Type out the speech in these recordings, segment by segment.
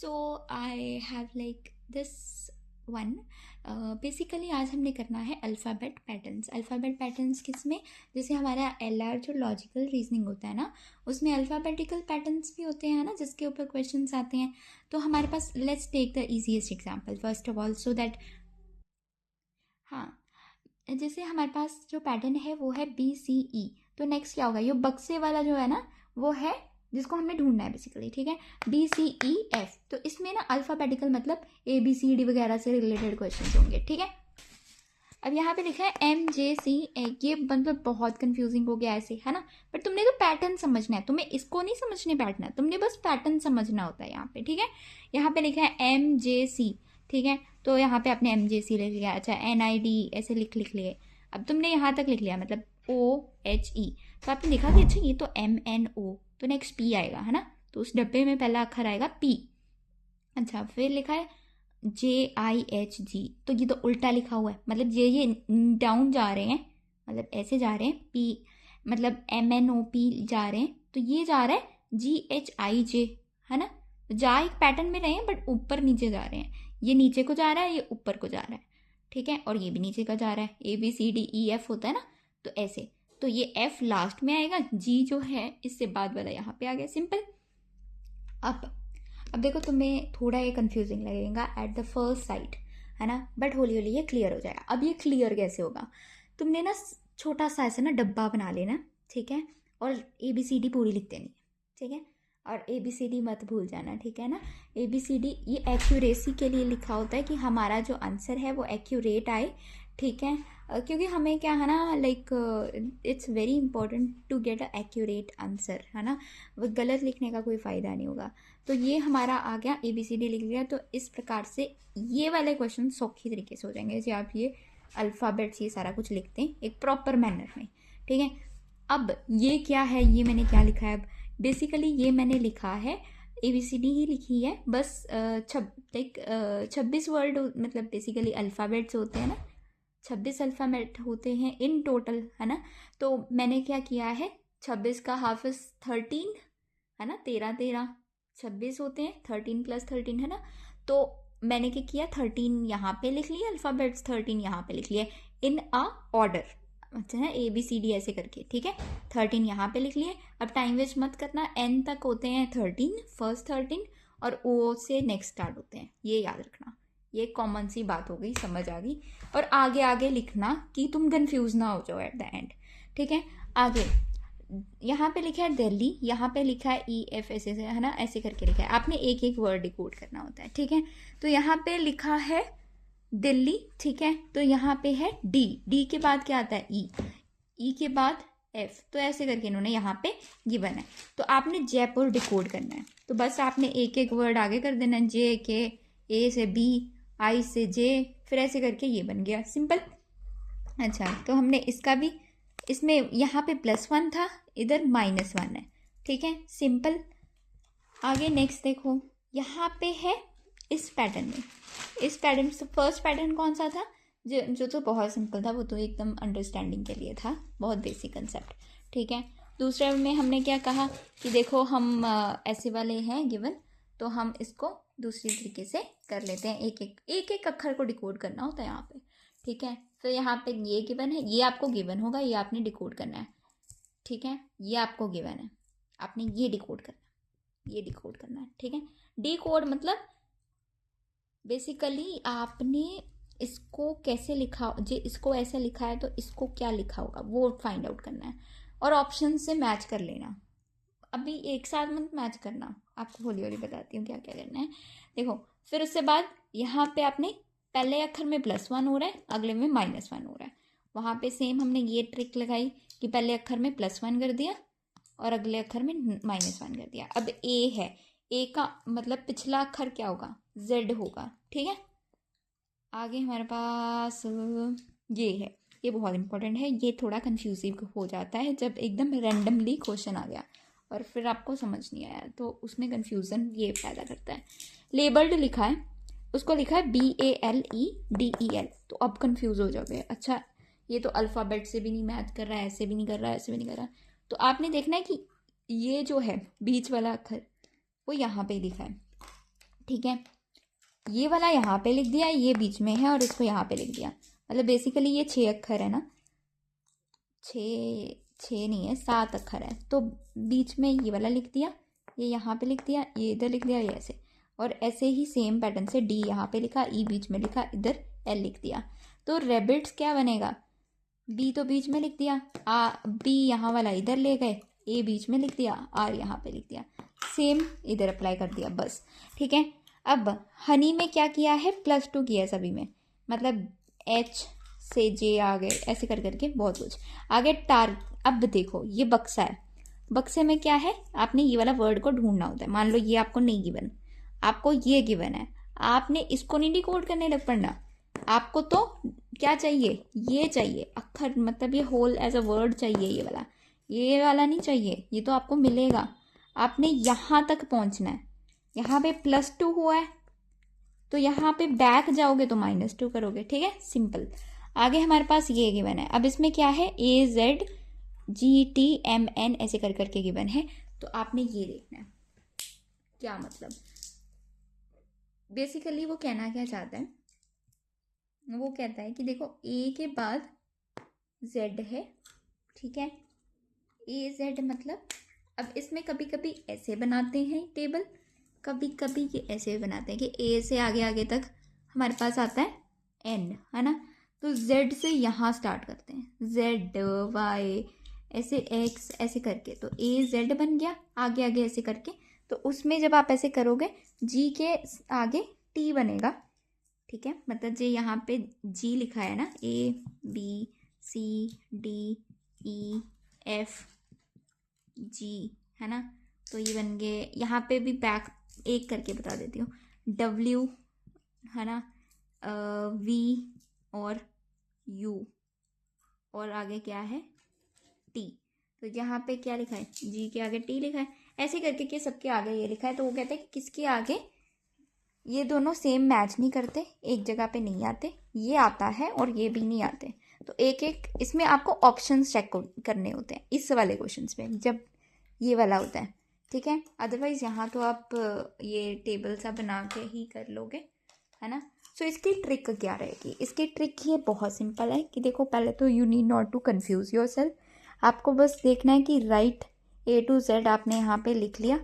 So I have like this one. Basically आज हमने करना है अल्फ़ाबेट पैटर्न्स। अल्फ़ाबेट पैटर्न्स किस में, जैसे हमारा LR जो लॉजिकल रीजनिंग होता है ना, उसमें अल्फ़ाबेटिकल पैटर्न्स भी होते हैं ना, जिसके ऊपर क्वेश्चंस आते हैं। तो हमारे पास let's take the easiest example first of all so that, हाँ, जैसे हमारे पास जो पैटर्न है वो है BCE। तो नेक्स्ट क्या होगा, ये बक्से वाला जो है ना वो है जिसको हमें ढूंढना है बेसिकली, ठीक है। BCEF, तो इसमें ना अल्फ़ाबेटिकल मतलब ABCD वगैरह से रिलेटेड क्वेश्चन होंगे, ठीक है। अब यहाँ पे लिखा है MJCA, ये मतलब बहुत कंफ्यूजिंग हो गया ऐसे, है ना। पर तुमने तो पैटर्न समझना है, तुम्हें इसको नहीं समझने बैठना है, तुमने बस पैटर्न समझना होता है यहाँ पे, ठीक है। यहाँ पे लिखा है MJC, ठीक है। तो यहाँ पे आपने MJC लिख लिया, अच्छा NID ऐसे लिख लिए। अब तुमने यहाँ तक लिख लिया मतलब OHE, तो आपने लिखा कि अच्छा ये तो MNO, तो नेक्स्ट P आएगा, है ना। तो उस डब्बे में पहला अक्षर आएगा P। अच्छा, फिर लिखा है JIHG, तो ये तो उल्टा लिखा हुआ है, मतलब ये डाउन जा रहे हैं, मतलब ऐसे जा रहे हैं। P मतलब MNOP जा रहे हैं, तो ये जा रहा है GHIJ, है ना। जा एक पैटर्न में रहे हैं बट ऊपर नीचे जा रहे हैं, ये नीचे को जा रहा है, ये ऊपर को जा रहा है, ठीक है। और ये भी नीचे का जा रहा है, ABCDEF होता है ना, तो ऐसे। तो ये F लास्ट में आएगा, G जो है इससे बाद वाला यहाँ पे आ गया, सिंपल। अब देखो तुम्हें थोड़ा ये कंफ्यूजिंग लगेगा एट द फर्स्ट साइट, है ना, बट होली होली ये क्लियर हो जाएगा। अब ये क्लियर कैसे होगा, तुमने ना छोटा सा ऐसा ना डब्बा बना लेना, ठीक है, और ABCD पूरी लिख देनी, ठीक है। और ABCD मत भूल जाना, ठीक है ना। ABCD ये एक्यूरेसी के लिए लिखा होता है कि हमारा जो आंसर है वो एक्यूरेट आए, ठीक है। क्योंकि हमें क्या है ना, like it's very important to get a accurate answer, है ना। वो गलत लिखने का कोई फ़ायदा नहीं होगा। तो ये हमारा आ गया, ABCD लिख लिया। तो इस प्रकार से ये वाले क्वेश्चन सौखी तरीके से हो जाएंगे, जैसे आप ये अल्फ़ाबेट्स ये सारा कुछ लिखते हैं एक प्रॉपर मैनर में, ठीक है। अब ये क्या है, ये मैंने क्या लिखा है, अब बेसिकली ये मैंने लिखा है ABCD ही लिखी है, बस 26 वर्ड मतलब बेसिकली अल्फ़ाबेट्स होते हैं ना, 26 अल्फ़ाबेट होते हैं इन टोटल, है ना। तो मैंने क्या किया है, 26 का हाफ इज़ 13, है ना, 13 26 होते हैं, 13 + 13, है ना। तो मैंने क्या किया, 13 यहाँ पे लिख लिया अल्फ़ाबेट्स, 13 यहाँ पे लिख लिया इन अ ऑर्डर, अच्छा है, ABCD ऐसे करके, ठीक है। 13 यहाँ पे लिख लिए। अब टाइम वेस्ट मत करना, N तक होते हैं 13, फर्स्ट 13, और O से नेक्स्ट स्टार्ट होते हैं, ये याद रखना। ये कॉमन सी बात हो गई, समझ आ गई। और आगे आगे लिखना कि तुम कंफ्यूज ना हो जाओ एट द एंड, ठीक है। आगे यहाँ पे लिखा है दिल्ली, यहाँ पे लिखा है EF ऐसे से, है ना, ऐसे करके लिखा है, आपने एक एक वर्ड डिकोड करना होता है, ठीक है। तो यहाँ पे लिखा है दिल्ली, ठीक है। तो यहाँ पे है D के बाद क्या आता है E के बाद F, तो ऐसे करके इन्होंने यहाँ पे गिवन है। तो आपने जयपुर डिकोड करना है, तो बस आपने एक एक वर्ड आगे कर देना, JK, A से B, I से J, फिर ऐसे करके ये बन गया, सिंपल। अच्छा, तो हमने इसका भी, इसमें यहाँ पे +1 था, इधर -1 है, ठीक है, सिंपल। आगे नेक्स्ट देखो, यहाँ पे है इस पैटर्न में, इस पैटर्न से फर्स्ट पैटर्न कौन सा था, जो तो बहुत सिंपल था, वो तो एकदम अंडरस्टैंडिंग के लिए था, बहुत बेसिक कंसेप्ट, ठीक है। दूसरे में हमने क्या कहा कि देखो हम ऐसे वाले हैं गिवन, तो हम इसको दूसरी तरीके से कर लेते हैं, एक एक अक्षर को डिकोड करना होता है यहाँ पे, ठीक है। तो यहाँ पे ये गिवन है, ये आपको गिवन होगा, ये आपने डिकोड करना है, ठीक है। ये आपको गिवन है, आपने ये डिकोड करना है, ये डिकोड करना है, ठीक है। डिकोड मतलब बेसिकली आपने इसको कैसे लिखा, जो इसको ऐसे लिखा है तो इसको क्या लिखा होगा वो फाइंड आउट करना है, और ऑप्शन से मैच कर लेना। अभी एक साथ मत मैच करना, आपको हौली हौली बताती हूँ क्या क्या करना है। देखो, फिर उसके बाद यहाँ पे आपने पहले अक्षर में +1 हो रहा है, अगले में -1 हो रहा है, वहाँ पे सेम हमने ये ट्रिक लगाई कि पहले अक्षर में +1 कर दिया और अगले अक्षर में -1 कर दिया। अब A है, A का मतलब पिछला अक्षर क्या होगा, Z होगा, ठीक है। आगे हमारे पास ये है, ये बहुत इंपॉर्टेंट है, ये थोड़ा कंफ्यूजिव हो जाता है जब एकदम रैंडमली क्वेश्चन आ गया और फिर आपको समझ नहीं आया, तो उसमें कंफ्यूजन ये पैदा करता है। लेबल्ड लिखा है, उसको लिखा है BALEDEL, तो अब कंफ्यूज हो जाओगे, अच्छा ये तो अल्फ़ाबेट से भी नहीं मैच कर रहा है, ऐसे भी नहीं कर रहा है, ऐसे भी नहीं कर रहा है। तो आपने देखना है कि ये जो है बीच वाला अक्षर वो यहाँ पे लिखा है, ठीक है, ये वाला यहाँ पे लिख दिया, ये बीच में है और इसको यहाँ पे लिख दिया। मतलब बेसिकली ये 6 अक्षर है ना, 6 नहीं है, 7 अक्षर है, तो बीच में ये वाला लिख दिया, ये यहाँ पे लिख दिया, ये इधर लिख दिया, ये ऐसे। और ऐसे ही सेम पैटर्न से डी यहाँ पे लिखा, ई बीच में लिखा, इधर एल लिख दिया। तो रेबिट्स क्या बनेगा, बी तो बीच में लिख दिया, बी यहाँ वाला इधर ले गए, ए बीच में लिख दिया, आर यहाँ पे लिख दिया, सेम इधर अप्लाई कर दिया, बस। ठीक है, अब हनी में क्या किया है, +2 किया है सभी में, मतलब एच से जे आ गए, ऐसे कर करके बहुत कुछ आगे। अब देखो ये बक्सा है, बक्से में क्या है, आपने ये वाला वर्ड को ढूंढना होता है। मान लो ये आपको नहीं गिवन, आपको ये गिवन है, आपने इसको नहीं डिकोड करने लग पड़ना, आपको तो क्या चाहिए, ये चाहिए अक्षर, मतलब ये होल एज अ वर्ड चाहिए, ये वाला नहीं चाहिए, ये तो आपको मिलेगा। आपने यहाँ तक पहुँचना है, यहाँ पे +2 हुआ है तो यहाँ पे बैक जाओगे तो -2 करोगे। ठीक है, सिंपल। आगे हमारे पास ये गिवन है, अब इसमें क्या है, AZGTMN ऐसे कर करके गिवन है, तो आपने ये देखना है क्या मतलब। बेसिकली वो कहना क्या चाहता है, वो कहता है कि देखो A के बाद Z है, ठीक है, AZ मतलब, अब इसमें कभी कभी ऐसे बनाते हैं टेबल, कभी कभी ये ऐसे बनाते हैं कि A से आगे आगे तक हमारे पास आता है N, है ना। तो Z से यहाँ स्टार्ट करते हैं, Z Y ऐसे X ऐसे करके, तो AZ बन गया, आगे आगे ऐसे करके। तो उसमें जब आप ऐसे करोगे, G के आगे T बनेगा, ठीक है, मतलब जो यहाँ पे G लिखा है ना, ABCDEF G, है ना, तो ये बन गए। यहाँ पे भी बैक एक करके बता देती हूँ, W, है ना, V और U, और आगे क्या है, T। तो यहाँ पे क्या लिखा है, G के आगे T लिखा है, ऐसे करके कि सबके आगे ये लिखा है। तो वो कहते हैं कि किसके आगे ये दोनों सेम मैच नहीं करते, एक जगह पे नहीं आते, ये आता है और ये भी नहीं आते। तो एक एक इसमें आपको ऑप्शंस चेक करने होते हैं इस वाले क्वेश्चंस में, जब ये वाला होता है। ठीक है, अदरवाइज यहाँ तो आप ये टेबल सा बना के ही कर लोगे, है ना। सो इसकी ट्रिक क्या रहेगी, इसकी ट्रिक ये बहुत सिंपल है कि देखो, पहले तो you need not to confuse योर सेल्फ, आपको बस देखना है कि राइट A to Z आपने यहाँ पे लिख लिया,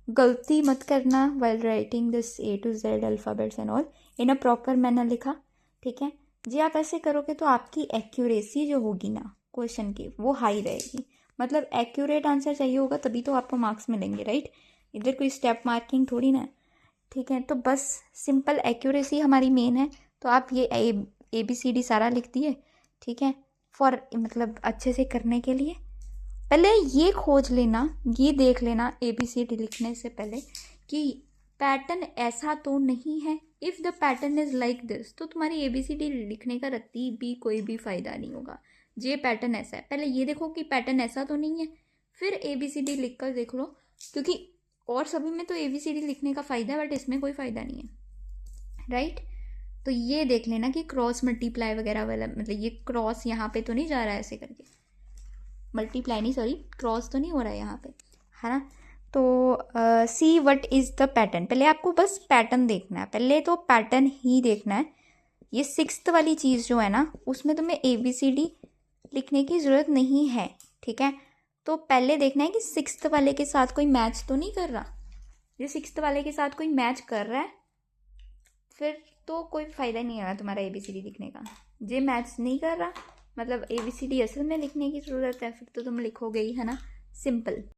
गलती मत करना while writing this A to Z alphabets and all, in a proper manner लिखा। ठीक है जी, आप ऐसे करोगे तो आपकी एक्यूरेसी जो होगी ना क्वेश्चन की, वो हाई रहेगी। मतलब एक्यूरेट आंसर चाहिए होगा तभी तो आपको मार्क्स मिलेंगे, राइट। इधर कोई स्टेप मार्किंग थोड़ी ना है। ठीक है, तो बस सिंपल एक्यूरेसी हमारी मेन है। तो आप ये ABCD सारा लिख दिए, ठीक है, फॉर मतलब अच्छे से करने के लिए पहले ये खोज लेना, ये देख लेना ABCD लिखने से पहले कि पैटर्न ऐसा तो नहीं है। If the pattern is like this, तो तुम्हारी ABCD लिखने का रत्ती भी कोई भी फ़ायदा नहीं होगा। ये पैटर्न ऐसा है, पहले ये देखो कि पैटर्न ऐसा तो नहीं है, फिर ABCD लिख कर देख लो, क्योंकि और सभी में तो ABCD लिखने का फ़ायदा है, बट इसमें कोई फ़ायदा नहीं है, राइट। तो ये देख लेना कि क्रॉस मल्टीप्लाई वगैरह वाला, मतलब ये क्रॉस यहाँ पे तो नहीं जा रहा है, ऐसे करके मल्टीप्लाई नहीं, सॉरी, क्रॉस तो नहीं हो रहा है यहाँ पे, है ना। तो see what is the pattern, पहले आपको बस पैटर्न देखना है, पहले तो पैटर्न ही देखना है। ये 6th वाली चीज़ जो है ना, उसमें तुम्हें ABCD लिखने की ज़रूरत नहीं है, ठीक है। तो पहले देखना है कि 6th वाले के साथ कोई मैच तो नहीं कर रहा। ये 6th वाले के साथ कोई मैच कर रहा है, फिर तो कोई फ़ायदा नहीं है तुम्हारा ABCD लिखने का। जे मैच नहीं कर रहा, मतलब ABCD असल में लिखने की ज़रूरत है, फिर तो तुम लिखोगे ही, है ना, सिंपल।